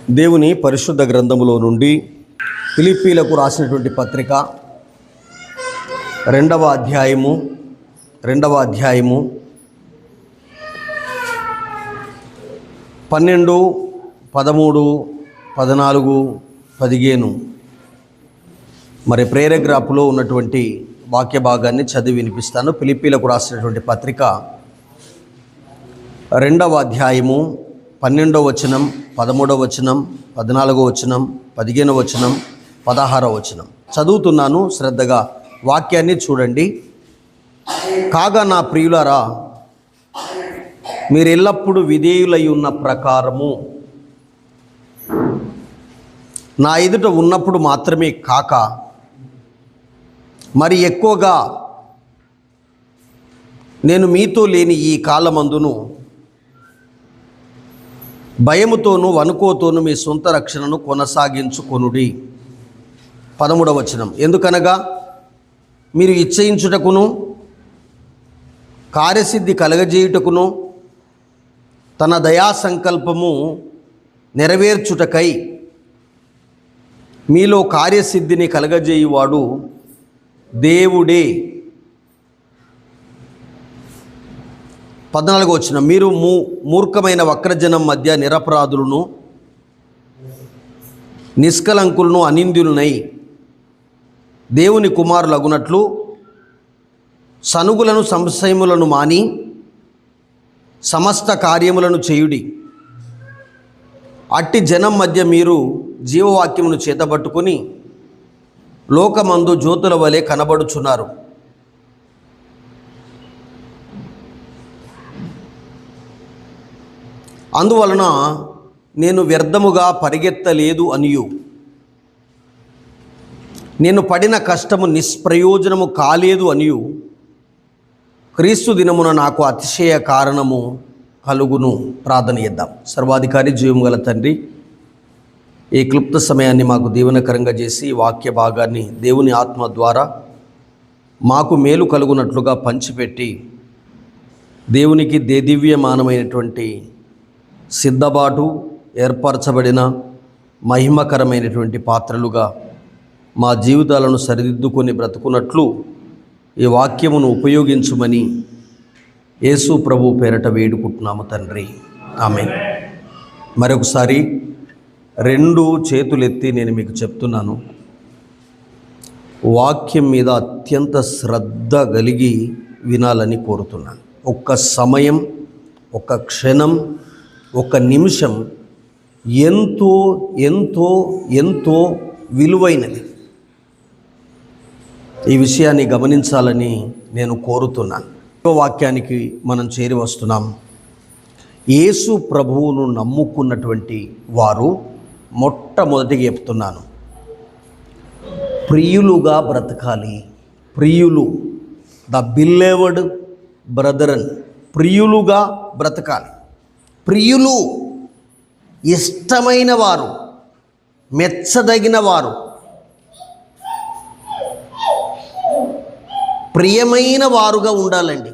దేవుని పరిశుద్ధ గ్రంథములో నుండి ఫిలిప్పీలకు రాసినటువంటి పత్రిక రెండవ అధ్యాయము 12, 13, 14, 15 మరి ప్రేరగ్రాఫ్లో ఉన్నటువంటి వాక్య భాగాన్ని చదివి వినిపిస్తాను. ఫిలిప్పీలకు రాసినటువంటి పత్రిక రెండవ అధ్యాయము 12వ వచనం, 13వ వచనం, 14వ వచనం, 15వ వచనం, 16వ వచనం చదువుతున్నాను. శ్రద్ధగా వాక్యాన్ని చూడండి. కాగా నా ప్రియులారా, మీరు ఎల్లప్పుడూ విధేయులై ఉన్న ప్రకారము నా ఎదుట ఉన్నప్పుడు మాత్రమే కాక మరి ఎక్కువగా నేను మీతో లేని ఈ కాలమందును భయముతోనూ వణుకోతోనూ మీ సొంత రక్షణను కొనసాగించుకొనుడి. 13వ వచనం, ఎందుకనగా మీరు ఇచ్చయించుటకును కార్యసిద్ధి కలగజేయుటకును తన దయా సంకల్పము నెరవేర్చుటకై మీలో కార్యసిద్ధిని కలగజేయువాడు దేవుడే. 14వ వచనం, మీరు మూర్ఖమైన వక్రజనం మధ్య నిరపరాధులను నిష్కలంకులను అనింద్యులనై దేవుని కుమారులగునట్లు సనుగులను సంశయములను మాని సమస్త కార్యములను చేయుడి. అట్టి జనం మధ్య మీరు జీవవాక్యమును చేతబట్టుకుని లోకమందు జ్యోతుల వలె కనబడుచున్నారు. అందువలన నేను వ్యర్థముగా పరిగెత్తలేదు అనియు నేను పడిన కష్టము నిష్ప్రయోజనము కాలేదు అనియు క్రీస్తు దినమున నాకు అతిశయ కారణము కలుగును. ప్రార్థన చేద్దాం. సర్వాధికారి జీవము గల తండ్రి, ఈ క్లుప్త సమయాన్ని మాకు దీవెనకరంగా చేసి వాక్య భాగాన్ని దేవుని ఆత్మ ద్వారా మాకు మేలు కలుగునట్లుగా పంచిపెట్టి దేవునికి దివ్యమానమైనటువంటి సిద్ధబాటు ఏర్పరచబడిన మహిమకరమైనటువంటి పాత్రలుగా మా జీవితాలను సరిదిద్దుకొని బ్రతుకున్నట్లు ఈ వాక్యమును ఉపయోగించుమని యేసు ప్రభు పేరట వేడుకుంటున్నాము తండ్రి, ఆమేన్. మరొకసారి 2 చేతులెత్తి నేను మీకు చెప్తున్నాను, వాక్యం మీద అత్యంత శ్రద్ధ కలిగి వినాలని కోరుతున్నాను. ఒక్క సమయం, ఒక క్షణం, ఒక నిమిషం ఎంతో ఎంతో ఎంతో విలువైనది. ఈ విషయాన్ని గమనించాలని నేను కోరుతున్నాను. వాక్యానికి మనం చేరి వస్తున్నాం. యేసు ప్రభువును నమ్ముకున్నటువంటి వారు మొట్టమొదటిగా చెప్తున్నాను, ప్రియులుగా బ్రతకాలి. ప్రియులు, ద బిలీవర్డ్ బ్రదరన్, ప్రియులుగా బ్రతకాలి. ప్రియులు, ఇష్టమైన వారు, మెచ్చదగిన వారు, ప్రియమైన వారుగా ఉండాలండి.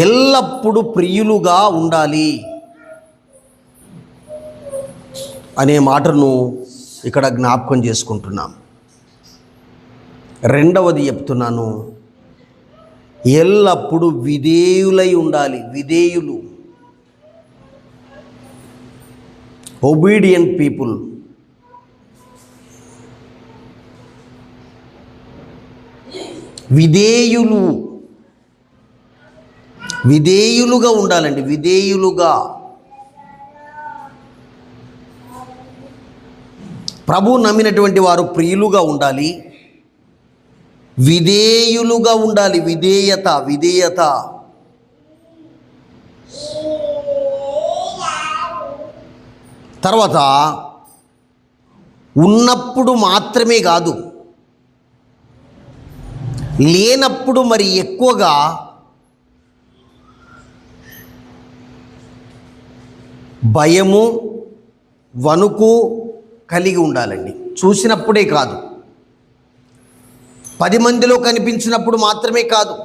ఎల్లప్పుడూ ప్రియులుగా ఉండాలి అనే మాటను ఇక్కడ జ్ఞాపకం చేసుకుంటున్నాం. రెండవది చెప్తున్నాను, ఎల్లప్పుడూ విధేయులై ఉండాలి. విధేయులు, ఒబీడియంట్ పీపుల్. విధేయులుగా ఉండాలండి. విధేయులుగా ప్రభు నమ్మినటువంటి వారు ప్రియులుగా ఉండాలి, విధేయులుగా ఉండాలి. విధేయత. తర్వాత ఉన్నప్పుడు మాత్రమే కాదు, లేనప్పుడు మరి ఎక్కువగా భయము, వణుకు కలిగి ఉండాలండి. చూసినప్పుడే కాదు, 10 మందిలో కనిపించినప్పుడు మాత్రమే కాదు,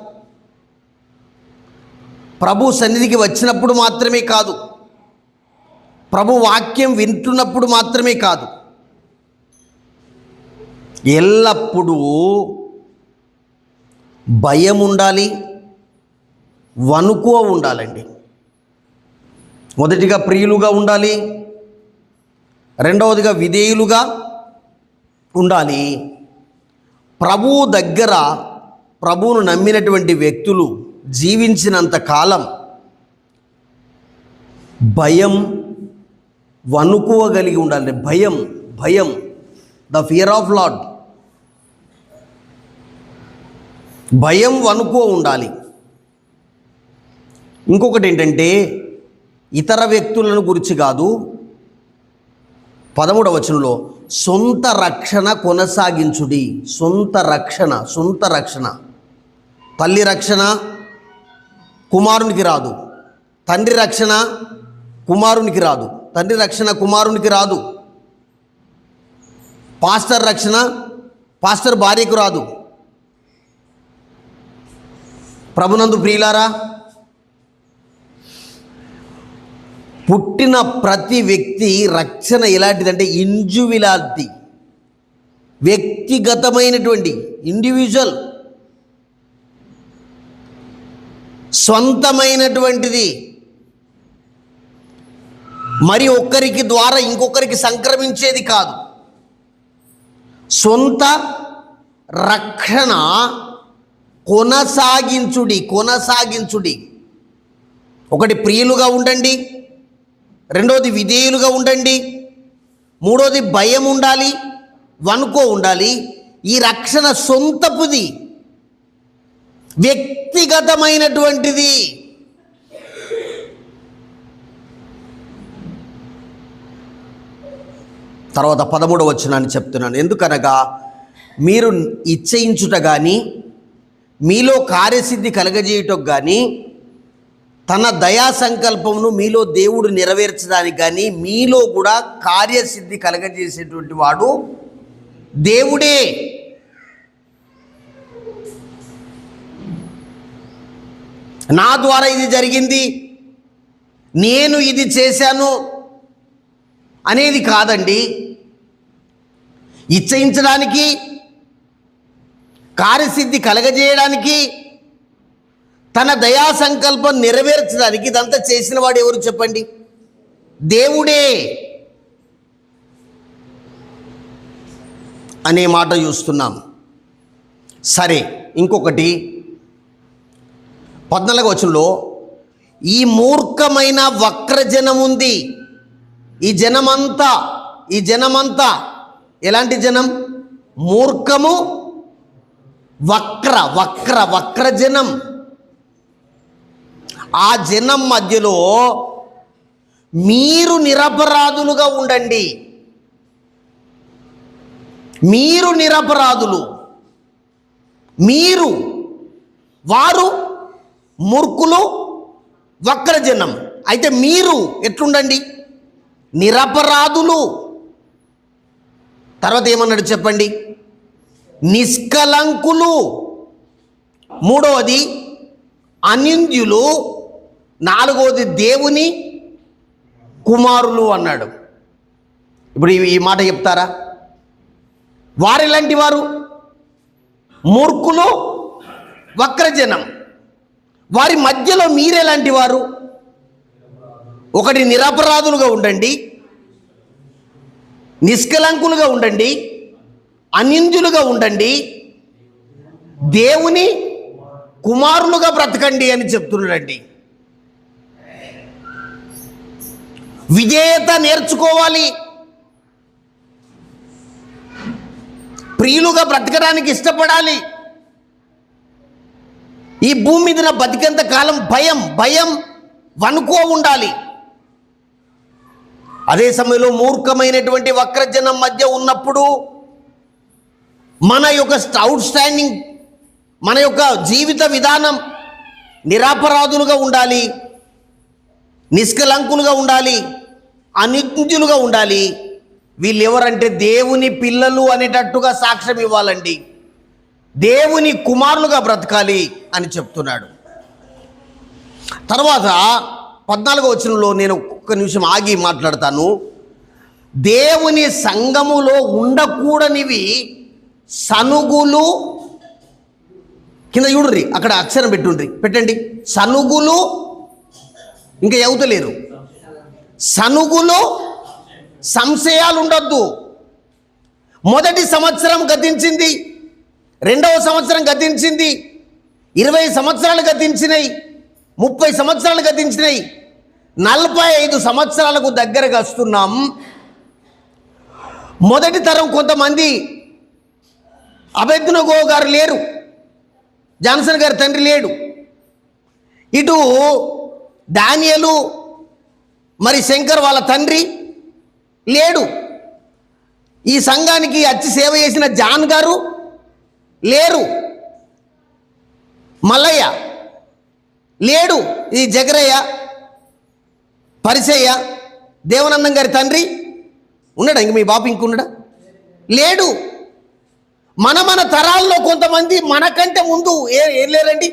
ప్రభు సన్నిధికి వచ్చినప్పుడు మాత్రమే కాదు, ప్రభు వాక్యం వింటున్నప్పుడు మాత్రమే కాదు, ఎల్లప్పుడూ భయం ఉండాలి, వణుకువ ఉండాలండి. మొదటిగా ప్రియులుగా ఉండాలి, రెండవదిగా విధేయులుగా ఉండాలి. ప్రభువు దగ్గర ప్రభువును నమ్మినటువంటి వ్యక్తులు జీవించినంత కాలం భయం, వణుకువ కలిగి ఉండాలి. భయం భయం ద ఫియర్ ఆఫ్ లార్డ్, భయం వణుకువ ఉండాలి. ఇంకొకటి ఏంటంటే ఇతర వ్యక్తులను గురించి కాదు, 13వ వచనంలో సొంత రక్షణ కొనసాగించుడి. సొంత రక్షణ. తల్లి రక్షణ కుమారునికి రాదు, తండ్రి రక్షణ కుమారునికి రాదు, తండ్రి రక్షణ కుమారునికి రాదు, పాస్టర్ రక్షణ పాస్టర్ భార్యకు రాదు. ప్రభునందు ప్రియులారా, పుట్టిన ప్రతి వ్యక్తి రక్షణ ఎలాంటిదంటే ఇండివిజువాలిటీ, వ్యక్తిగతమైనటువంటి, ఇండివిజువల్, సొంతమైనటువంటిది. మరి ఒక్కరికి ద్వారా ఇంకొకరికి సంక్రమించేది కాదు. సొంత రక్షణ కొనసాగించుడి. ఒకటి ప్రియులుగా ఉండండి, రెండోది విధేయులుగా ఉండండి, మూడోది భయం ఉండాలి, వణుకో ఉండాలి. ఈ రక్షణ సొంతపుది, వ్యక్తిగతమైనటువంటిది. తర్వాత 13వ వచనాన్ని చెప్తున్నాను. ఎందుకనగా మీరు ఇచ్చయించుట కానీ మీలో కార్యసిద్ధి కలగజేయుటకు కానీ తన దయా సంకల్పమును మీలో దేవుడు నెరవేర్చడానికి కానీ మీలో కూడా కార్యసిద్ధి కలగజేసేటువంటి వాడు దేవుడే. నా ద్వారా ఇది జరిగింది, నేను ఇది చేశాను అనేది కాదండి. ఇచ్చయించడానికి, కార్యసిద్ధి కలగజేయడానికి, తన దయా సంకల్పం నెరవేర్చడానికి ఇదంతా చేసిన వాడు ఎవరు చెప్పండి? దేవుడే అనే మాట చూస్తున్నాం. సరే, ఇంకొకటి 14వ వచనంలో ఈ మూర్ఖమైన వక్రజనం ఉంది. ఈ జనమంతా ఎలాంటి జనం? మూర్ఖము, వక్రజనం. ఆ జనం మధ్యలో మీరు నిరపరాధులుగా ఉండండి. మీరు నిరపరాధులు, వారు మూర్ఖులు, వక్రజనం. అయితే మీరు ఎట్లుండండి? నిరపరాధులు. తర్వాత ఏమన్నాడు చెప్పండి? నిష్కలంకులు. మూడవది అనింద్యులు. నాలుగవది దేవుని కుమారులు అన్నాడు. ఇప్పుడు ఈ మాట చెప్తారా? వారెలాంటి వారు? మూర్ఖులు, వక్రజనం. వారి మధ్యలో మీరెలాంటి వారు? ఒకటి నిరపరాధులుగా ఉండండి, నిష్కలంకులుగా ఉండండి, అనింద్యులుగా ఉండండి, దేవుని కుమారులుగా బ్రతకండి అని చెప్తున్నాడండి. విధేయత నేర్చుకోవాలి. ప్రియులుగా బ్రతకడానికి ఇష్టపడాలి. ఈ భూమి మీద బతికేంత కాలం భయం వణుకో ఉండాలి. అదే సమయంలో మూర్ఖమైనటువంటి వక్రజనం మధ్య ఉన్నప్పుడు మన యొక్క అవుట్ స్టాండింగ్, మన యొక్క జీవిత విధానం నిరపరాధులుగా ఉండాలి, నిష్కలంకులుగా ఉండాలి, అనింద్యులుగా ఉండాలి. వీళ్ళు ఎవరంటే దేవుని పిల్లలు అనేటట్టుగా సాక్ష్యం ఇవ్వాలండి. దేవుని కుమారులుగా బ్రతకాలి అని చెప్తున్నాడు. తర్వాత 14వ వచనంలో నేను ఒక్క నిమిషం ఆగి మాట్లాడతాను. దేవుని సంఘములో ఉండకూడనివి సనుగులు, కింద చూడుర్రి, అక్కడ అక్షరం పెట్టండి. సనుగులు, ఇంకా ఎవతలేరు, సనుగులు, సంశయాలు ఉండొద్దు. మొదటి సంవత్సరం గతించింది, 2వ సంవత్సరం గతించింది, 20 సంవత్సరాలు గతించినాయి, 30 సంవత్సరాలు గతించినాయి, 45 సంవత్సరాలకు దగ్గరగా వస్తున్నాం. మొదటి తరం కొంతమంది అబేద్నగో గారు లేరు, జాన్సన్ గారి తండ్రి లేడు, ఇటు డానియేలు మరి శంకర్ వాళ్ళ తండ్రి లేడు, ఈ సంఘానికి వచ్చి సేవ చేసిన జాన్ గారు లేరు, మల్లయ్య లేడు, ఈ జగరయ్య, పరిసయ్య, దేవనందం గారి తండ్రి ఉన్నాడా? ఇంక మీ బాపు ఇంకున్నాడా? లేడు. మన తరాల్లో కొంతమంది మనకంటే ముందు ఏం లేరండి,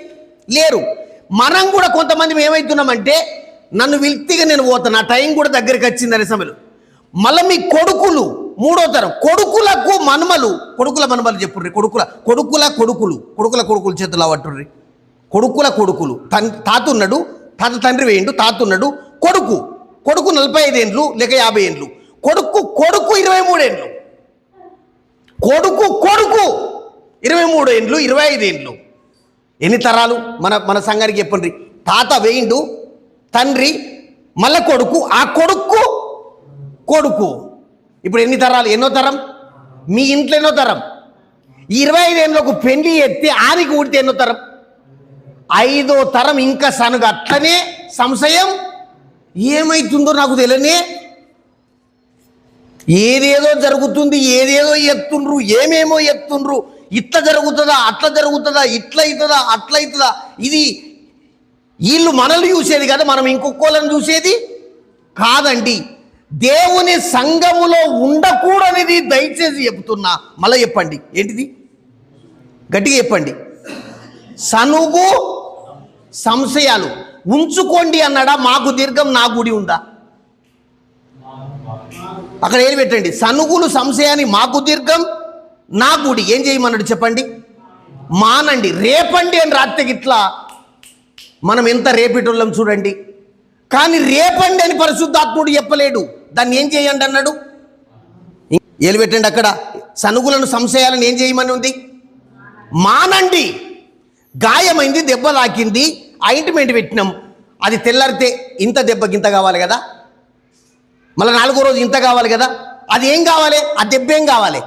లేరు. మనం కూడా కొంతమంది ఏమవుతున్నామంటే, నన్ను వ్యక్తిగా నేను పోతా, నా టైం కూడా దగ్గరికి వచ్చింది అనే సమయంలో మళ్ళీ మీ కొడుకులు, 3వ తరం కొడుకులకు మనమలు, కొడుకుల మనమలు చెప్పుర్రి, కొడుకుల చేతులు అవట్టుర్రి, కొడుకులు తాతున్నాడు, తండ్రి వేయండు, తాతున్నాడు, కొడుకు 45 ఏండ్లు లేక 50 ఏండ్లు, కొడుకు 23 ఏండ్లు, కొడుకు 23 ఏండ్లు, 25 ఏండ్లు. ఎన్ని తరాలు మన సంఘానికి చెప్పండి. తాత వేయిండు, తండ్రి, మళ్ళా కొడుకు, ఆ కొడుకు. ఇప్పుడు ఎన్ని తరాలు? ఎన్నో తరం? మీ ఇంట్లో ఎన్నో తరం? 25 ఏండ్లకు పెళ్లి ఎత్తి ఆరికి ఊడితే ఎన్నో తరం? 5వ తరం. ఇంకా సనుగు అట్లనే సంశయం. ఏమైతుందో నాకు తెలియనే, ఏదేదో జరుగుతుంది, ఏదేదో ఎత్తుండ్రు, ఏమేమో ఎత్తుండ్రు, ఇట్లా జరుగుతుందా, అట్లా జరుగుతుందా, ఇట్లా అవుతుందా, అట్లా అవుతుందా. ఇది వీళ్ళు మనల్ని చూసేది కదా, మనం ఇంకొకళ్ళని చూసేది కాదండి. దేవుని సంఘములో ఉండకూడనిది దయచేసి చెప్తున్నా, మళ్ళీ చెప్పండి. ఏంటిది? గట్టిగా చెప్పండి. సనుగు, సంశయాలు ఉంచుకోండి అన్నాడా? మాకు దీర్ఘం నా గుడి ఉందా? అక్కడ ఏం పెట్టండి? సనుగులు, సంశయాన్ని మాకు దీర్ఘం నా గుడి. ఏం చేయమన్నాడు చెప్పండి? మానండి, రేపండి అని రాత్రి ఇట్లా మనం ఎంత రేపేటోళ్ళం చూడండి. కానీ రేపండి అని పరిశుద్ధాత్ముడు చెప్పలేడు, దాన్ని ఏం చేయండి అన్నాడు. ఏలు పెట్టండి అక్కడ. సనుగులను, సంశయాలను ఏం చేయమని ఉంది? మానండి. గాయమైంది, దెబ్బ తాకింది, ఆయింట్మెంట్ పెట్టినాం, అది తెల్లారితే ఇంత దెబ్బకి ఇంత కావాలి కదా, మళ్ళీ 4వ రోజు ఇంత కావాలి కదా, అది ఏం కావాలి? ఆ దెబ్బ ఏం కావాలి?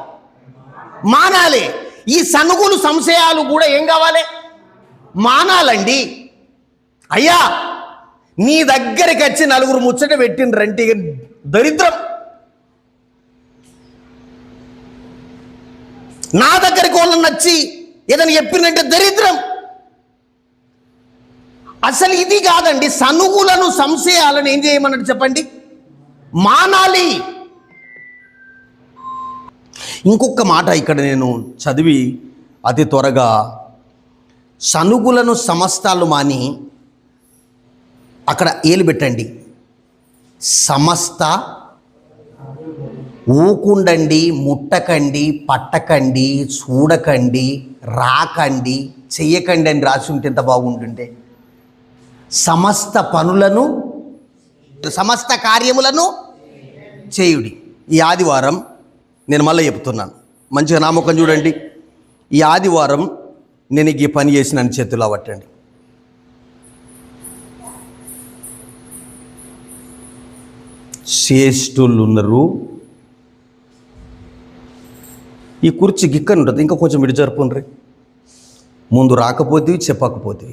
మానాలి. ఈ సనుగులు, సంశయాలు కూడా ఏం కావాలి? మానాలండి. అయ్యా, నీ దగ్గరికి వచ్చి 4 ముచ్చట పెట్టిండ్రంటే దరిద్రం. నా దగ్గరికి వాళ్ళని నచ్చి ఏదైనా చెప్పిందంటే దరిద్రం. అసలు ఇది కాదండి. సనుగులను, సంశయాలను ఏం చేయమన్నట్టు చెప్పండి? మానాలి. ఇంకొక మాట ఇక్కడ నేను చదివి అతి త్వరగా, సనుగులను సమస్తాలు మాని, అక్కడ ఏలు పెట్టండి. సమస్త ఊకుండండి, ముట్టకండి, పట్టకండి, చూడకండి, రాకండి, చెయ్యకండి అని రాసి ఉంటే ఎంత బాగుంటుంటే. సమస్త పనులను, సమస్త కార్యములను చేయుడి. ఈ ఆదివారం నేను మళ్ళీ చెప్తున్నాను, మంచిగా నామకం చూడండి. ఈ ఆదివారం నేను ఈ పని చేసి నన్ను చేతుల్లో పట్టండి. శ్రేష్ఠులు ఉన్నారు. ఈ కుర్చీ గిక్కని ఉంటుంది, ఇంకా కొంచెం ఇటు జరుపుండ్రి. ముందు రాకపోతే చెప్పకపోతే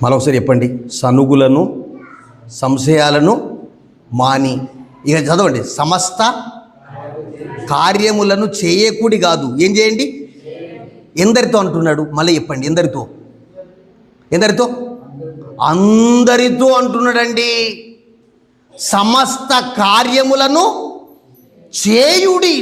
మరొకసారి చెప్పండి. సనుగులను, సంశయాలను మాని, ఇక చదవండి. సమస్త కార్యములను చేయకుడి కాదు, ఏం చేయండి? ఎందరితో అంటున్నాడు? మళ్ళీ చెప్పండి. ఎందరితో? అందరితో అంటున్నాడండి. సమస్త కార్యములను చేయుడి.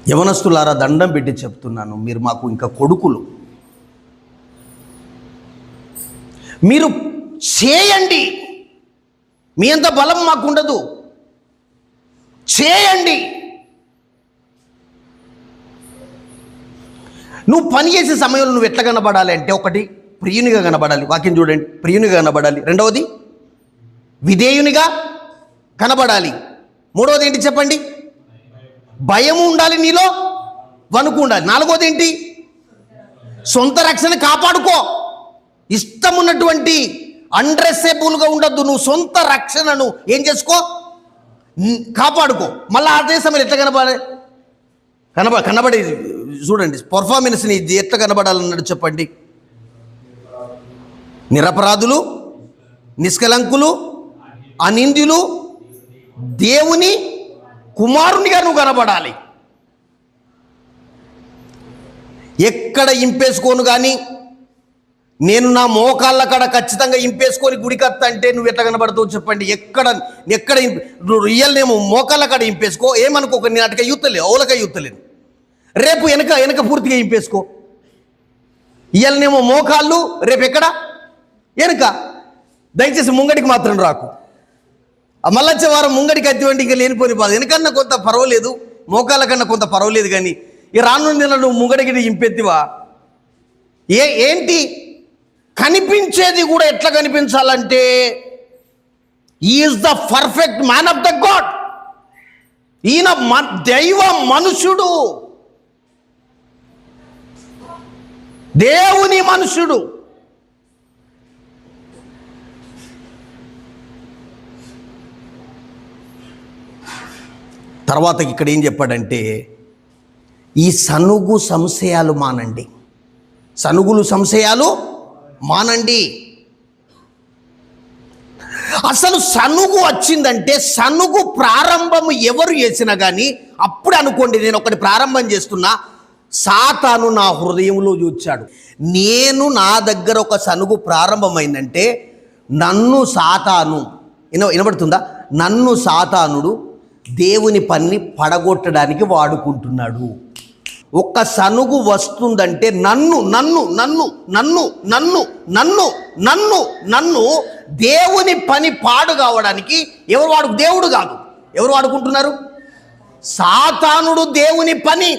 యవనస్తులారా, దండం పెట్టి చెప్తున్నాను, మీరు మాకు ఇంకా కొడుకులు. మీరు చేయండి, మీ అంత బలం మాకుండదు, చేయండి. నువ్వు పని చేసే సమయంలో నువ్వు ఎట్లా కనబడాలి అంటే, ఒకటి ప్రియునిగా కనబడాలి, వాక్యం చూడండి, ప్రియునిగా కనబడాలి. రెండవది విధేయునిగా కనబడాలి. మూడవది ఏంటి చెప్పండి? భయం ఉండాలి నీలో, వణుకు ఉండాలి. నాలుగోది ఏంటి? సొంత రక్షణ కాపాడుకో. ఇష్టం ఉన్నటువంటి అన్డ్రెస్సేబుల్గా ఉండద్దు. నువ్వు సొంత రక్షణను ఏం చేసుకో, కాపాడుకో. మళ్ళీ అదే సమయంలో ఎట్లా కనబడేది చూడండి, పర్ఫార్మెన్స్ని ఎట్లా కనబడాలన్నాడు చెప్పండి? నిరపరాధులు, నిష్కలంకులు, అనింద్యులు, దేవుని కుమారునిగా నువ్వు కనబడాలి. ఎక్కడ ఇంపేసుకోను కానీ, నేను నా మోకాళ్ళ కాడ ఖచ్చితంగా ఇంపేసుకొని గుడికత్త అంటే నువ్వు ఎట్లా కనబడతావు చెప్పండి? ఎక్కడ రియల్నేమో మోకాళ్ళ కాడ ఇంపేసుకో, ఏమనుకోక, నేను అటుక యూత్తలే, ఓలక యూత్తలేను. రేపు వెనక పూర్తిగా ఇంపేసుకో. ఇయ్యాలనేమో మోకాళ్ళు, రేపు ఎక్కడ వెనక. దయచేసి ముంగడికి మాత్రం రాకు. మళ్ళొచ్చే వారం ముంగడికి అత్తివంటి ఇంకా లేనిపోని బాధ. వెనకన్నా కొంత పర్వాలేదు, మోకాళ్ళ కన్నా కొంత పర్వాలేదు, కానీ ఈ రాను నెల నువ్వు ముంగడికి ఇంపెత్తివా? ఏంటి కనిపించేది కూడా ఎట్లా కనిపించాలంటే, is the perfect man of the God. ఈయన దైవ మనుషుడు, దేవుని మనుషుడు. తర్వాత ఇక్కడ ఏం చెప్పాడంటే, ఈ సనుగు సంశయాలు మానండి, సనుగులు సంశయాలు మానండి. అసలు సనుగు వచ్చిందంటే, సనుగు ప్రారంభం ఎవరు చేసినా కానీ అప్పుడు అనుకోండి, నేను ఒకటి ప్రారంభం చేస్తున్నా, సాతాను నా హృదయంలో చూచాడు. నేను నా దగ్గర ఒక సనుగు ప్రారంభమైందంటే, నన్ను సాతాను, వినబడుతుందా? నన్ను సాతానుడు దేవుని పని పడగొట్టడానికి వాడుకుంటున్నాడు. ఒక్క సనుగు వస్తుందంటే నన్ను నన్ను నన్ను నన్ను నన్ను నన్ను నన్ను నన్ను దేవుని పని పాడు కావడానికి దేవుడు కాదు, ఎవరు వాడుకుంటున్నారు? సాతానుడు దేవుని పని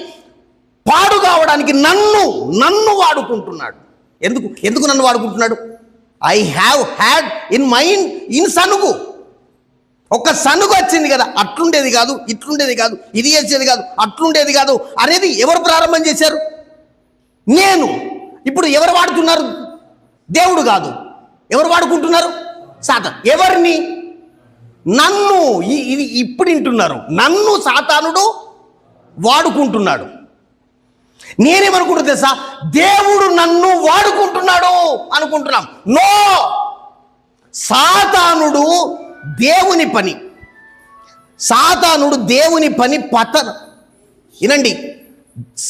పాడు కావడానికి నన్ను వాడుకుంటున్నాడు. ఎందుకు నన్ను వాడుకుంటున్నాడు? I have had in mind in సనుగు. ఒక సనుగు వచ్చింది కదా, అట్లుండేది కాదు, ఇట్లుండేది కాదు, ఇది చేసేది కాదు, అట్లుండేది కాదు అనేది ఎవరు ప్రారంభం చేశారు? నేను. ఇప్పుడు ఎవరు వాడుతున్నారు? దేవుడు కాదు, ఎవరు వాడుకుంటున్నారు? సాతాను. ఎవరిని? నన్ను. ఇది ఇప్పుడు వింటున్నారు, నన్ను సాతానుడు వాడుకుంటున్నాడు. నేనేమనుకుంటున్నా తెలుసా? దేవుడు నన్ను వాడుకుంటున్నాడు అనుకుంటున్నాం. నో, సాతానుడు దేవుని పని, సాతానుడు దేవుని పని వినండి,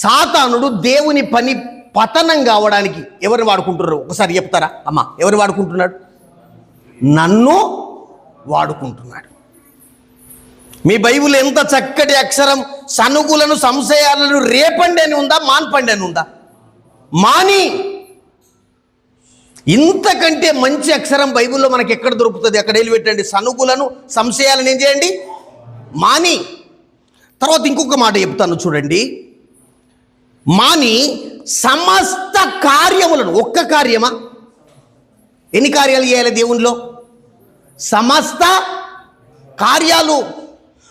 సాతానుడు దేవుని పని పతనం కావడానికి ఎవరిని వాడుకుంటున్నారు? ఒకసారి చెప్తారా అమ్మా? ఎవరు వాడుకుంటున్నాడు? నన్ను వాడుకుంటున్నాడు. మీ బైబిల్ ఎంత చక్కటి అక్షరం, సనుగులను సంశయాలను రేపండి అని ఉందా, మాన్పండి అని ఉందా? మాని. ఇంతకంటే మంచి అక్షరం బైబిల్లో మనకి ఎక్కడ దొరుకుతుంది? అక్కడ వెళ్ళి పెట్టండి. సనుగులను సంశయాలను ఏం చేయండి? మాని. తర్వాత ఇంకొక మాట చెప్తాను చూడండి. మాని సమస్త కార్యములను. ఒక్క కార్యమా? ఎన్ని కార్యాలు చేయాలి దేవునిలో? సమస్త కార్యాలు.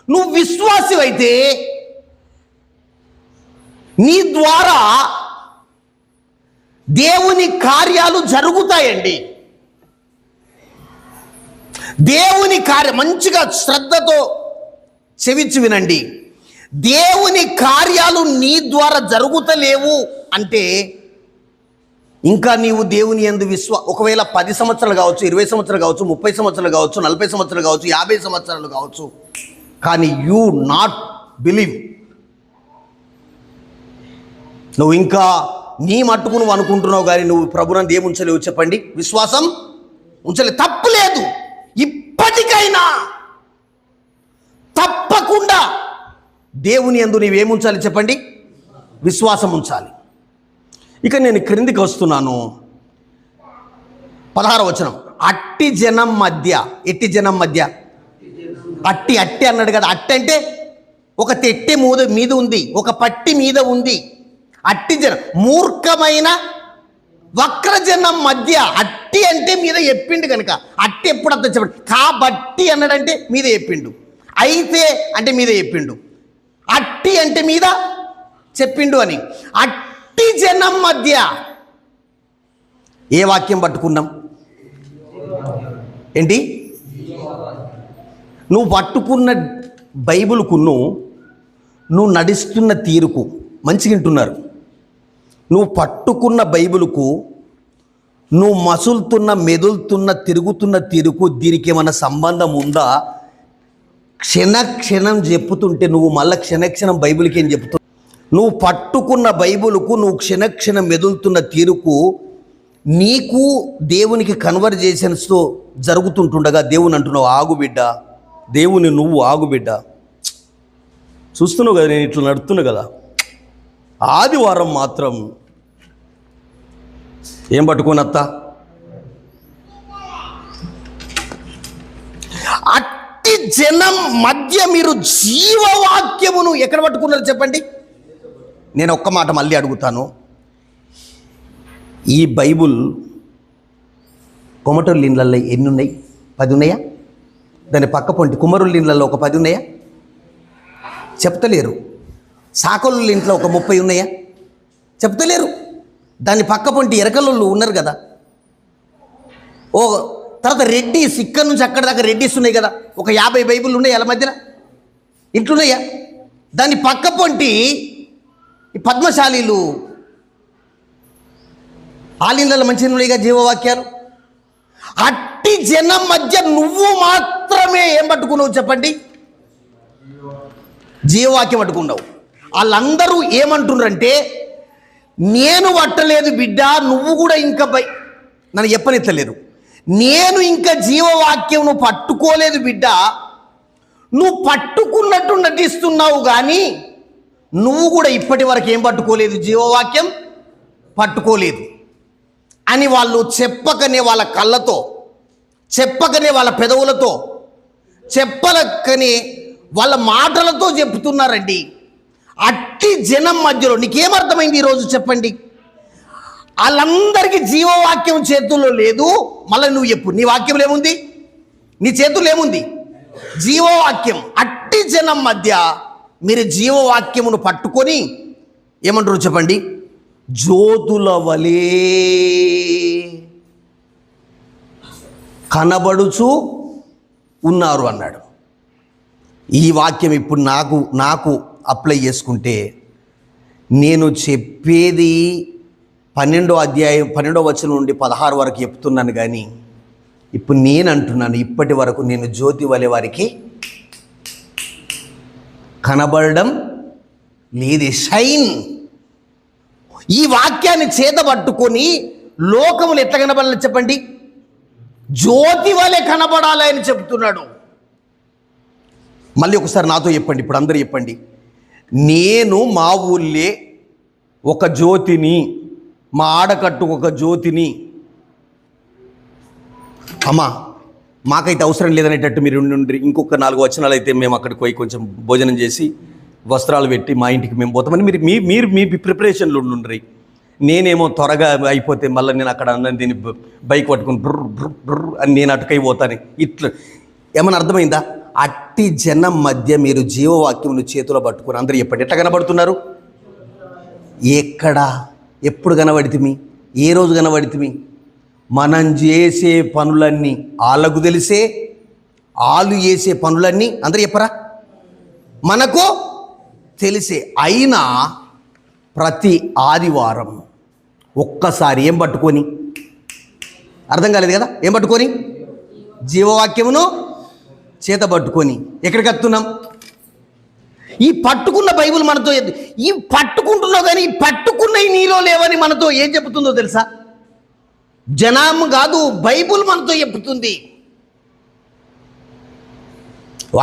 నువ్వు విశ్వాసివైతే నీ ద్వారా దేవుని కార్యాలు జరుగుతాయండి. దేవుని కార్యం మంచిగా శ్రద్ధతో చెవిచ్చి వినండి. దేవుని కార్యాలు నీ ద్వారా జరుగుతలేవు అంటే ఇంకా నీవు దేవుని యందు ఒకవేళ 10 సంవత్సరాలు కావచ్చు, 20 సంవత్సరాలు కావచ్చు, 30 సంవత్సరాలు కావచ్చు, 40 సంవత్సరాలు కావచ్చు, 50 సంవత్సరాలు కావచ్చు, కానీ యూ నాట్ బిలీవ్. నువ్వు ఇంకా నీ మట్టుకు నువ్వు అనుకుంటున్నావు కానీ నువ్వు ప్రభునందు ఏం ఉంచలేవు చెప్పండి? విశ్వాసం ఉంచలే. తప్పులేదు. ఇప్పటికైనా తప్పకుండా దేవుని యందు నీవేముంచాలి చెప్పండి? విశ్వాసం ఉంచాలి. ఇక నేను క్రిందికి వస్తున్నాను. 16వ వచనం. అట్టి జనం మధ్య, ఎట్టి జనం మధ్య, అట్టి అట్టి అన్నాడు కదా. అట్టి అంటే ఒక తెట్టె మీద ఉంది, ఒక పట్టి మీద ఉంది. అట్టి జనం, మూర్ఖమైన వక్రజనం మధ్య. అట్టి అంటే మీద చెప్పిండు కనుక అట్టి ఎప్పుడు అర్థం చెప్పండి. కాబట్టి అన్నాడంటే మీద చెప్పిండు, అయితే అంటే మీద చెప్పిండు, అట్టి అంటే మీద చెప్పిండు అని. అట్టి జనం మధ్య ఏ వాక్యం పట్టుకున్నాం? ఏంటి? నువ్వు పట్టుకున్న బైబిల్కును నువ్వు నడుస్తున్న తీరుకు మంచిగా వింటున్నారు. నువ్వు పట్టుకున్న బైబిల్కు నువ్వు మసులుతున్న, మెదులుతున్న, తిరుగుతున్న తీరుకు దీనికి ఏమైనా సంబంధం ఉందా? క్షణక్షణం చెప్పుతుంటే నువ్వు మళ్ళీ క్షణక్షణం బైబిల్కి ఏం చెప్తున్నావు? నువ్వు పట్టుకున్న బైబిల్కు నువ్వు క్షణక్షణం మెదులుతున్న తీరుకు నీకు దేవునికి కన్వర్జేషన్స్తో జరుగుతుంటుండగా దేవుని అంటున్నావు ఆగు బిడ్డ, దేవుని నువ్వు ఆగు బిడ్డ. చూస్తున్నావు కదా, నేను ఇట్లా నడుతున్నా కదా. ఆదివారం మాత్రం ఏం పట్టుకోనత్త? అట్టి జనం మధ్య మీరు జీవవాక్యమును ఎక్కడ పట్టుకున్నారు చెప్పండి? నేను ఒక్క మాట మళ్ళీ అడుగుతాను. ఈ బైబుల్ కొమటోళ్ళ ఇళ్ళల్లో ఎన్ని ఉన్నాయి? 10 ఉన్నాయా? దాని పక్క పొంటి కుమరుళ్ళ ఇళ్ళల్లో ఒక 10 ఉన్నాయా? చెప్తలేరు. సాకళ్ళ ఇంట్లో ఒక 30 ఉన్నాయా? చెప్తలేరు. దాని పక్క పొంటి ఎరకలు ఉన్నారు కదా. ఓ తర్వాత రెడ్డిస్, ఇక్కడ నుంచి అక్కడ దాకా రెడ్డిస్ ఉన్నాయి కదా, ఒక 50 బైబుల్ ఉన్నాయి వాళ్ళ మధ్యన. ఇంట్లున్నాయా? దాని పక్క పొంటి ఈ పద్మశాలీలు ఆలిండ్ల మంచిగా ఉన్నాయిగా జీవవాక్యాలు. అట్టి జనం మధ్య నువ్వు మాత్రమే ఏం పట్టుకున్నావు చెప్పండి? జీవవాక్యం పట్టుకున్నావు. వాళ్ళందరూ ఏమంటున్నారంటే, నేను పట్టలేదు బిడ్డ, నువ్వు కూడా ఇంకా నన్ను చెప్పనెత్తలేరు. నేను ఇంకా జీవవాక్యం నువ్వు పట్టుకోలేదు బిడ్డ, నువ్వు పట్టుకున్నట్టు నటిస్తున్నావు కానీ నువ్వు కూడా ఇప్పటి వరకు ఏం పట్టుకోలేదు? జీవవాక్యం పట్టుకోలేదు అని వాళ్ళు చెప్పకనే వాళ్ళ కళ్ళతో, చెప్పకనే వాళ్ళ పెదవులతో, చెప్పలకనే వాళ్ళ మాటలతో చెప్తున్నారండి. అట్టి జనం మధ్యలో నీకేమర్థమైంది ఈరోజు చెప్పండి? వాళ్ళందరికీ జీవవాక్యం చేతుల్లో లేదు. మళ్ళీ నువ్వు చెప్పు, నీ వాక్యంలో ఏముంది? నీ చేతుల్లో ఏముంది? జీవవాక్యం. అట్టి జనం మధ్య మీరు జీవవాక్యమును పట్టుకొని ఏమంటారు చెప్పండి? జ్యోతుల వలే కనబడుచు ఉన్నారు అన్నాడు. ఈ వాక్యం ఇప్పుడు నాకు అప్లై చేసుకుంటే నేను చెప్పేది 12వ అధ్యాయం 12వ వచనం నుండి 16 వరకు చెప్తున్నాను కానీ ఇప్పుడు నేను అంటున్నాను, ఇప్పటి వరకు నేను జ్యోతి వలె వారికి కనబడడం లేదు. షైన్. ఈ వాక్యాన్ని చేతబట్టుకొని లోకములు ఎట్లా కనబడాలి చెప్పండి? జ్యోతి వలె కనబడాలి అని చెప్తున్నాడు. మళ్ళీ ఒకసారి నాతో చెప్పండి, ఇప్పుడు అందరూ చెప్పండి. నేను మా ఊళ్ళే ఒక జ్యోతిని, మా ఆడకట్టు ఒక జ్యోతిని. అమ్మా మాకైతే అవసరం లేదనేటట్టు మీరు ఉండి ఇంకొక 4 వచనాలు అయితే మేము అక్కడికి పోయి కొంచెం భోజనం చేసి వస్త్రాలు పెట్టి మా ఇంటికి మేము పోతామని మీరు మీ ప్రిపరేషన్లు ఉండుండ్రి. నేనేమో త్వరగా అయిపోతే మళ్ళీ నేను అక్కడ అందరిని దీన్ని బైక్ పట్టుకుని బ్రర్ బ్రర్ బ్రర్ అని నేను అటుకై పోతాను. ఇట్లా ఏమన్నా అర్థమైందా? అట్టి జనం మధ్య మీరు జీవవాక్యమును చేతిలో పట్టుకుని అందరూ చెప్పండి, ఎట్లా కనబడుతున్నారు? ఎక్కడ, ఎప్పుడు కనబడితిమి? ఏ రోజు కనబడితిమి? మనం చేసే పనులన్నీ వాళ్ళకు తెలిసే, వాళ్ళు చేసే పనులన్నీ అందరూ చెప్పరా మనకు తెలిసే. అయినా ప్రతి ఆదివారం ఒక్కసారి ఏం పట్టుకొని, అర్థం కాలేదు కదా, ఏం పట్టుకొని? జీవవాక్యమును చేత పట్టుకొని ఎక్కడికి వస్తున్నాం? ఈ పట్టుకున్న బైబిల్ మనతో, ఈ పట్టుకుంటున్నావు కానీ ఈ పట్టుకున్నవి నీలో లేవని మనతో ఏం చెబుతుందో తెలుసా? జనం కాదు, బైబిల్ మనతో చెప్తుంది.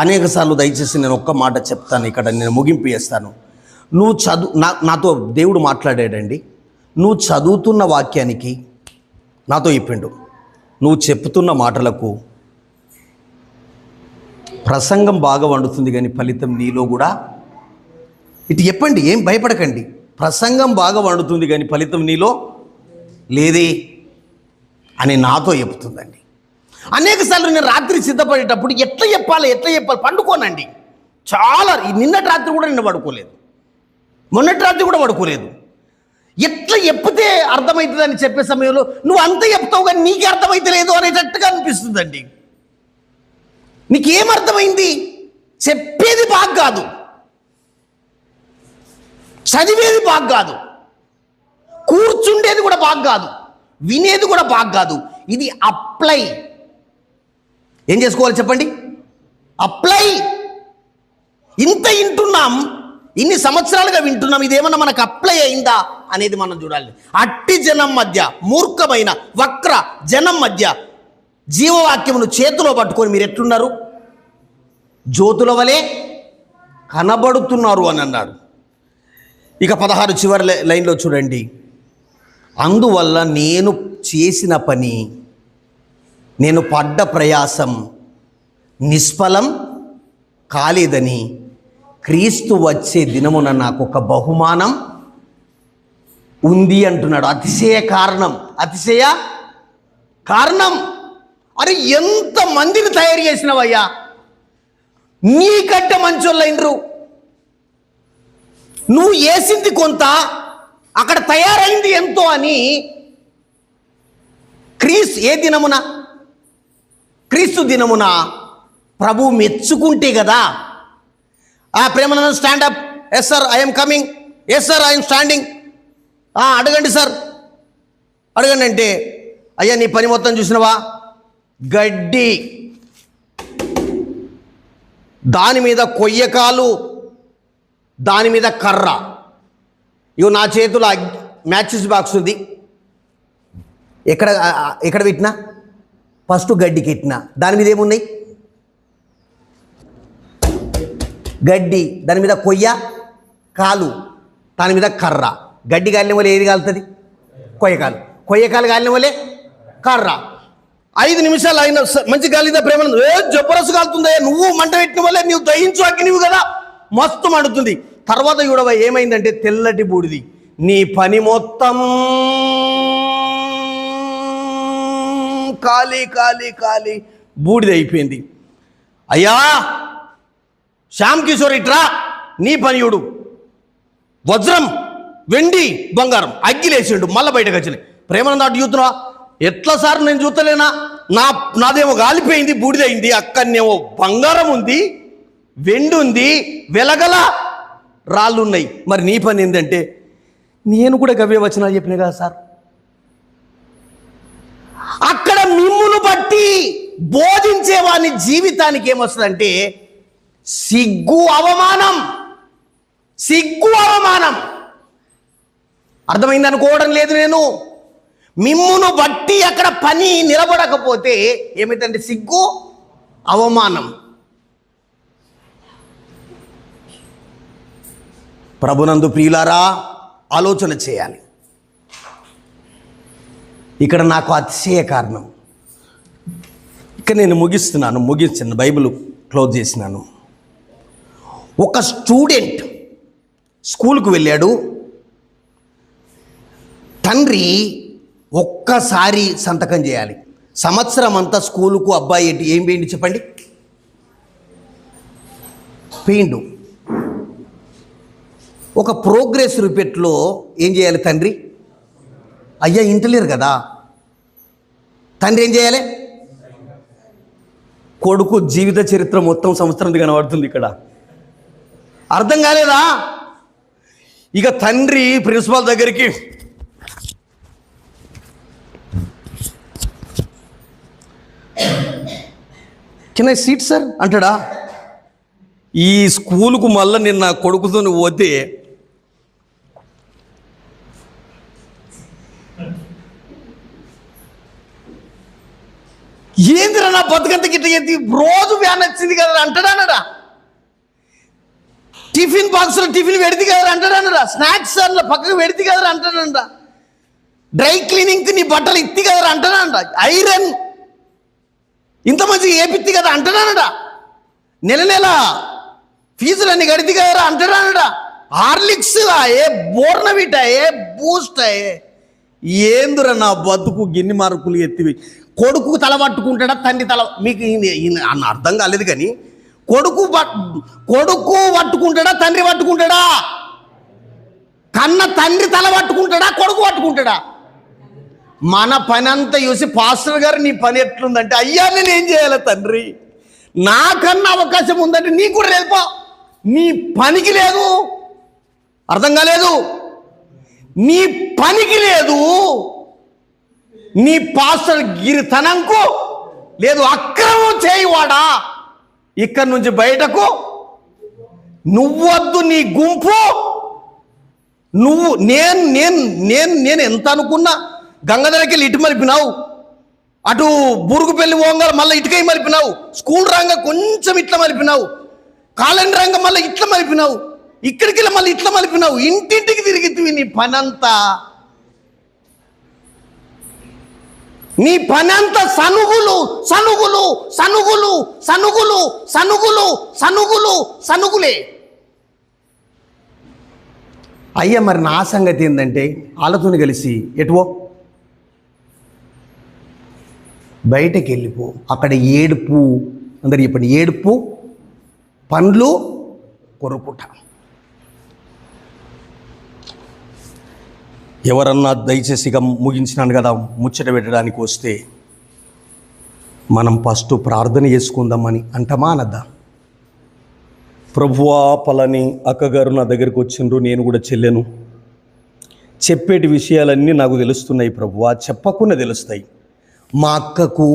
అనేకసార్లు దయచేసి నేను ఒక్క మాట చెప్తాను, ఇక్కడ నేను ముగింపు చేస్తాను. నువ్వు నాతో దేవుడు మాట్లాడాడండి. నువ్వు చదువుతున్న వాక్యానికి నాతో చెప్పిండు, నువ్వు చెప్తున్న మాటలకు ప్రసంగం బాగా వండుతుంది కానీ ఫలితం నీలో కూడా ఇటు చెప్పండి, ఏం భయపడకండి. ప్రసంగం బాగా వండుతుంది కానీ ఫలితం నీలో లేదే అని నాతో చెప్తుందండి. అనేకసార్లు నేను రాత్రి సిద్ధపడేటప్పుడు ఎట్లా చెప్పాలి పండుకోనండి. చాలా నిన్నటి రాత్రి కూడా నిన్న పడుకోలేదు, మొన్నటి రాత్రి కూడా పడుకోలేదు. ఎట్లా చెప్తే అర్థమవుతుంది అని చెప్పే సమయంలో నువ్వు అంత చెప్తావు కానీ నీకే అర్థమైతే లేదు అనేటట్టుగా అనిపిస్తుందండి. నీకేం అర్థమైంది? చెప్పేది బాగా కాదు, చదివేది బాగా కాదు, కూర్చుండేది కూడా బాగా కాదు, వినేది కూడా బాగా కాదు. ఇది అప్లై ఏం చేసుకోవాలి చెప్పండి? అప్లై. ఇంత వింటున్నాం, ఇన్ని సంవత్సరాలుగా వింటున్నాం, ఇదేమన్నా మనకు అప్లై అయిందా అనేది మనం చూడాలి. అట్టి జనం మధ్య, మూర్ఖమైన వక్ర జనం మధ్య జీవవాక్యమును చేతిలో పట్టుకొని మీరు ఎట్లున్నారు? జ్యోతుల వలె కనబడుతున్నారు అని అన్నాడు. ఇక 16 చివరి లైన్లో చూడండి. అందువల్ల నేను చేసిన పని, నేను పడ్డ ప్రయాసం నిష్ఫలం కాలేదని క్రీస్తు వచ్చే దినమున నాకు ఒక బహుమానం ఉంది అంటున్నాడు. అతిశయ కారణం. అరే ఎంత మందిని తయారు చేసినవయ్యా, నీకంటే మంచోళ్ళైనరు. నువ్వు వేసింది కొంత, అక్కడ తయారైంది ఎంతో అని క్రీస్తు దినమున ప్రభు మెచ్చుకుంటే కదా. Premanandan stand up. Yes sir, I'm coming. Yes sir, I'm standing. అడగండి సార్, అడగండి అంటే, అయ్యా నీ పని మొత్తం చూసినవా? గడ్డి, దాని మీద కొయ్యకాలు, దాని మీద కర్ర. ఇవి నా చేతిలో మ్యాచెస్ బాక్స్ ఉంది. ఎక్కడ పెట్టినా ఫస్ట్ గడ్డికి పెట్టినా, దాని మీద ఏమున్నాయి? గడ్డి, దాని మీద కొయ్య కాలు, దాని మీద కర్ర. గడ్డి కాలిన వల్ల ఏది కాలుతుంది? కొయ్యకాలు. కొయ్యకాలు కాలిన వల్లే కర్ర. 5 నిమిషాలు అయిన మంచి గాలిదా ప్రేమ జబరసు కాలుతుందా? నువ్వు మంట పెట్టిన వల్లే, నువ్వు దహించు అగ్నివి కదా, మస్తు మండుతుంది. తర్వాత చూడవా ఏమైందంటే తెల్లటి బూడిది. నీ పని మొత్తం కాలి బూడిద అయిపోయింది. అయ్యా శ్యామ్ కిషోర్ ఇట్రా, నీ పనియుడు వజ్రం, వెండి, బంగారం అగ్గిలేసిండు, మళ్ళీ బయటకు వచ్చినాయి. ప్రేమను దాటి చూస్తున్నావా? ఎట్లా సార్ నేను చూస్తలేనా? నాదేమో గాలిపోయింది, బూడిదైంది. అక్కడనేమో బంగారం ఉంది, వెండి ఉంది, వెలగల రాళ్ళు ఉన్నాయి. మరి నీ పని ఏంటంటే, నేను కూడా గవ్య వచనాలు చెప్పిన కదా సార్. అక్కడ మిమ్మును బట్టి బోధించేవాని జీవితానికి ఏమొస్తుందంటే సిగ్గు, అవమానం. అర్థమైంది అనుకోవడం లేదు నేను. మిమ్మును బట్టి అక్కడ పని నిలబడకపోతే ఏమిటంటే సిగ్గు, అవమానం. ప్రభునందు ప్రియులారా, ఆలోచన చేయాలి. ఇక్కడ నాకు అతిశయ కారణం. ఇక నేను ముగిస్తున్నాను, బైబిల్ క్లోజ్ చేసినాను. ఒక స్టూడెంట్ స్కూల్కు వెళ్ళాడు. తండ్రి ఒక్కసారి సంతకం చేయాలి. సంవత్సరం అంతా స్కూలుకు అబ్బాయి ఏం వేయండి చెప్పండి? పెయిండు. ఒక ప్రోగ్రెస్ రిపోర్ట్లో ఏం చేయాలి తండ్రి? అయ్యా ఇంటలేరు కదా, తండ్రి ఏం చేయాలి? కొడుకు జీవిత చరిత్ర మొత్తం సంవత్సరం కనబడుతుంది ఇక్కడ. అర్థం కాలేదా? ఇక తండ్రి ప్రిన్సిపాల్ దగ్గరికి, కెన్ ఐ సీట్ సార్ అంటాడా? ఈ స్కూలుకు మళ్ళీ నేను నా కొడుకుతో పోతే ఏందిరా నా బతుకంత గిట్ల ఎత్తి రోజు వ్యాన్ వచ్చింది కదా అంటాడా? టిఫిన్ బాక్స్లో టిఫిన్ పెడితే కదా అంటాడా? స్నాక్స్ అందులో పక్కకు పెడితే కదా అంటాడంట. డ్రై క్లీనింగ్కి నీ బట్టలు ఇత్తి కదా అంటాడంట. ఐరన్ ఇంత మంచిగా ఏపిత్తి కదా అంటాడానట. నెల నెల ఫీజులన్నీ గడితే కదా అంటాడానట. హార్లిక్స్ ఏ బోర్నవిట ఏ బూస్ట్ ఏందురా నా బతుకు గిన్ని మార్కులు ఎత్తివి. కొడుకు తల పట్టుకుంటాడా తండ్రి తల? మీకు అన్న అర్థం కాలేదు కానీ కొడుకు పట్టుకుంటాడా తండ్రి పట్టుకుంటాడా? కన్న తండ్రి తల పట్టుకుంటాడా కొడుకు పట్టుకుంటాడా? మన పని అంతా చూసి పాస్టర్ గారు నీ పని ఎట్లుందంటే, అయ్యా నేను ఏం చేయాలి తండ్రి, నాకన్నా అవకాశం ఉందంటే నీకు కూడా లేదు, నీ పనికి లేదు. అర్థం కాలేదు? నీ పనికి లేదు, నీ పాస్టర్ గిరితనంకు లేదు. అక్రమం చేయవాడా ఇక్కడి నుంచి బయటకు నువ్వొద్దు, నీ గుంపు నువ్వు. నేను నేను నేను నేను ఎంత అనుకున్నా గంగాధరకి వెళ్ళి ఇటు మలిపినావు, అటు బురుగుపల్లి ఓంగారు మళ్ళీ ఇటుకై మలిపినావు, స్కూల్ రంగ కొంచెం ఇట్లా మలిపినావు, కాలేజీ రంగ మళ్ళీ ఇట్లా మలిపినావు, ఇక్కడికి వెళ్ళి మళ్ళీ ఇట్లా మలిపినావు. ఇంటింటికి తిరిగితివి. నీ పనంతా సనుగులు సనుగులు సనుగులు సనుగులు సనుగులు సనుగులు సనుగులే. అయ్యా మరి నా సంగతి ఏంటంటే, వాళ్ళతోని కలిసి ఎటువో బయటకు వెళ్ళిపో. అక్కడ ఏడుపు, అందరు చెప్పండి, ఏడుపు పండ్లు కొరుకుట. ఎవరన్నా దయచేసి ఇక ముగించినాను కదా ముచ్చట పెట్టడానికి వస్తే, మనం ఫస్ట్ ప్రార్థన చేసుకుందామని అంటమా అనద్దా? ప్రభువా పలని అక్కగారు నా దగ్గరికి వచ్చిండ్రు, నేను కూడా చెల్లెను, చెప్పేటి విషయాలన్నీ నాకు తెలుస్తున్నాయి ప్రభువా, చెప్పకుండా తెలుస్తాయి. మా అక్కకు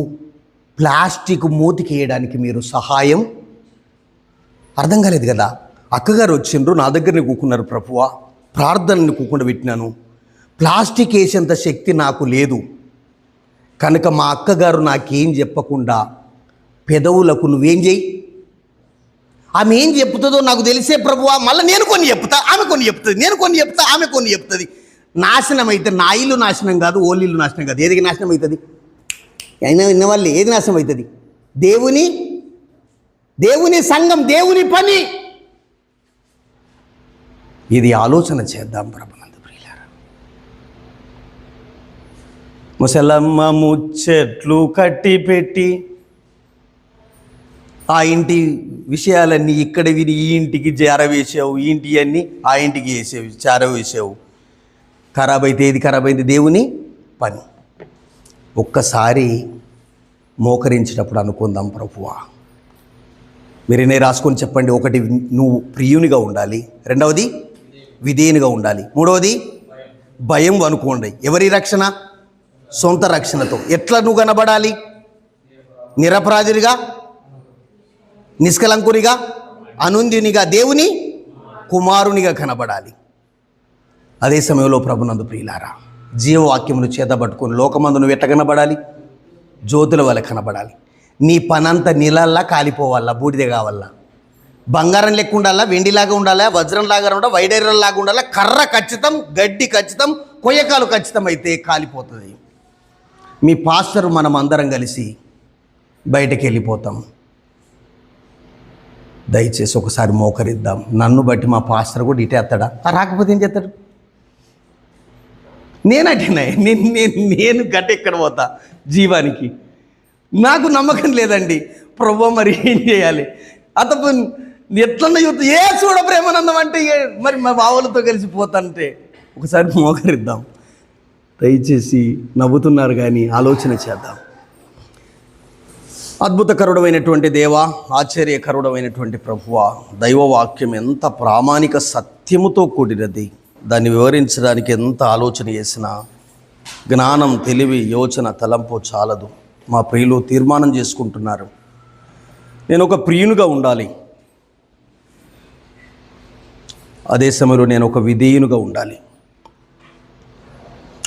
ప్లాస్టిక్ మూతికి వేయడానికి మీరు సహాయం. అర్థం కాలేదు కదా? అక్కగారు వచ్చిండ్రు, నా దగ్గరనే కూకున్నారు ప్రభువా, ప్రార్థనని కూకుండా పెట్టినాను. ప్లాస్టిక్ వేసేంత శక్తి నాకు లేదు కనుక మా అక్కగారు నాకేం చెప్పకుండా పెదవులకు నువ్వేం చేయి, ఆమె ఏం చెప్తుందో నాకు తెలిసే ప్రభువా. మళ్ళీ నేను కొన్ని చెప్తా, ఆమె కొన్ని చెప్తుంది, నేను కొన్ని చెప్తా, ఆమె కొన్ని చెప్తుంది. నాశనం అయితే నా ఇల్లు నాశనం కాదు, ఓళ్ళిల్లు నాశనం కాదు. ఏదికి నాశనం అవుతుంది? అయినా విన్నవాళ్ళు ఏది నాశనం అవుతుంది? దేవుని సంఘం, దేవుని పని. ఇది ఆలోచన చేద్దాం ప్రభునందు ప్రియులారా. ముసలమ్మ ముచ్చట్లు కట్టి పెట్టి ఆ ఇంటి విషయాలన్నీ ఇక్కడ విని ఈ ఇంటికి చేరవేసావు, ఈ ఇంటి అన్నీ ఆ ఇంటికి వేసావు, చేరవేసావు. ఖరాబ్ అయితే ఏది ఖరాబ్ అయింది? దేవుని పని. ఒక్కసారి మోకరించినప్పుడు అనుకుందాం ప్రభువా. మీరేనే రాసుకొని చెప్పండి. ఒకటి, నువ్వు ప్రియునిగా ఉండాలి. రెండవది విధేయునిగా ఉండాలి. మూడవది భయం అనుకోండి. ఎవరి రక్షణ? సొంత రక్షణతో. ఎట్లా నువ్వు కనబడాలి? నిరపరాధిగా, నిష్కలంకునిగా, అనుందినిగా, దేవుని కుమారునిగా కనబడాలి. అదే సమయంలో ప్రభునందు ప్రియులారా, జీవవాక్యమును చేతబట్టుకుని లోకమందు నువ్వు ఎట్లా కనబడాలి? జ్యోతుల వల్ల కనబడాలి. నీ పనంతా నీళ్ళల్లా కాలిపోవాలా, బూడిద కావాలా, బంగారం లెక్క ఉండాలా, వెండిలాగా ఉండాలా, వజ్రంలాగా ఉండాలా, వైడైరల్లాగా ఉండాలా, కర్ర ఖచ్చితం, గడ్డి ఖచ్చితం, కొయ్యకాలు ఖచ్చితం అయితే కాలిపోతుంది. మీ పాస్టర్ మనం అందరం కలిసి బయటకు వెళ్ళిపోతాం. దయచేసి ఒకసారి మోకరిద్దాం. నన్ను బట్టి మా పాస్టర్ కూడా ఇటేస్తాడా? రాకపోతే ఏం చేస్తాడు? నేనంటేనే నేను గట్ట ఎక్కడ పోతా జీవానికి? నాకు నమ్మకం లేదండి ప్రభు. మరి ఏం చేయాలి? అతను ఎట్లన్నా చూస్తా ఏ చూడ ప్రేమానందం అంటే మరి మా బావులతో కలిసి పోతాంటే ఒకసారి మోకరిద్దాం. దయచేసి నవ్వుతున్నారు కానీ ఆలోచన చేద్దాం. అద్భుతకరుడమైనటువంటి దేవా, ఆశ్చర్యకరుడమైనటువంటి ప్రభువా, దైవవాక్యం ఎంత ప్రామాణిక సత్యముతో కూడినది. దాన్ని వివరించడానికి ఎంత ఆలోచన చేసినా జ్ఞానం, తెలివి, యోచన, తలంపు చాలదు. మా ప్రియులు తీర్మానం చేసుకుంటున్నారు, నేను ఒక ప్రియునిగా ఉండాలి, అదే సమయంలో నేను ఒక విధేయునిగా ఉండాలి.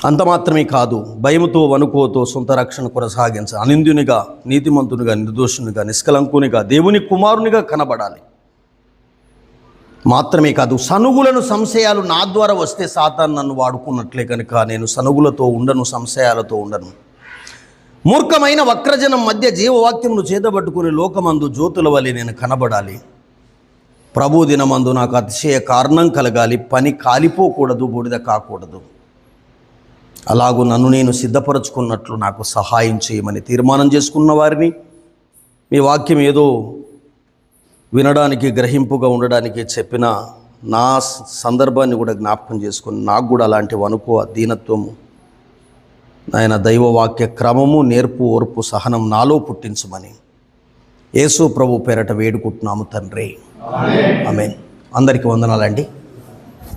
అంత మాత్రమే కాదు, భయముతో వణుకోతో సొంత రక్షణ కొనసాగించ, అనింద్యునిగా, నీతిమంతునిగా, నిర్దోషునిగా, నిష్కలంకునిగా, దేవుని కుమారునిగా కనబడాలి. మాత్రమే కాదు, సనుగులను సంశయాలు నా ద్వారా వస్తే సాతాను నన్ను వాడుకున్నట్లే కనుక నేను సనుగులతో ఉండను, సంశయాలతో ఉండను. మూర్ఖమైన వక్రజనం మధ్య జీవవాక్యమును చేతబట్టుకుని లోకమందు జ్యోతుల వలె నేను కనబడాలి. ప్రభు దినమందు నాకు అతిశయ కారణం కలగాలి, పని కాలిపోకూడదు, బూడిద కాకూడదు. అలాగూ నన్ను నేను సిద్ధపరచుకున్నట్లు నాకు సహాయం చేయమని తీర్మానం చేసుకున్న వారిని, మీ వాక్యం ఏదో వినడానికి గ్రహింపుగా ఉండడానికి చెప్పిన నా సందర్భాన్ని కూడా జ్ఞాపకం చేసుకుని నాకు కూడా అలాంటి వణుకు, దీనత్వము, ఆయన దైవవాక్య క్రమము, నేర్పు, ఓర్పు, సహనం నాలో పుట్టించమని యేసు ప్రభు పేరట వేడుకుంటున్నాము తండ్రి. ఆమేన్. అందరికీ వందనాలండి.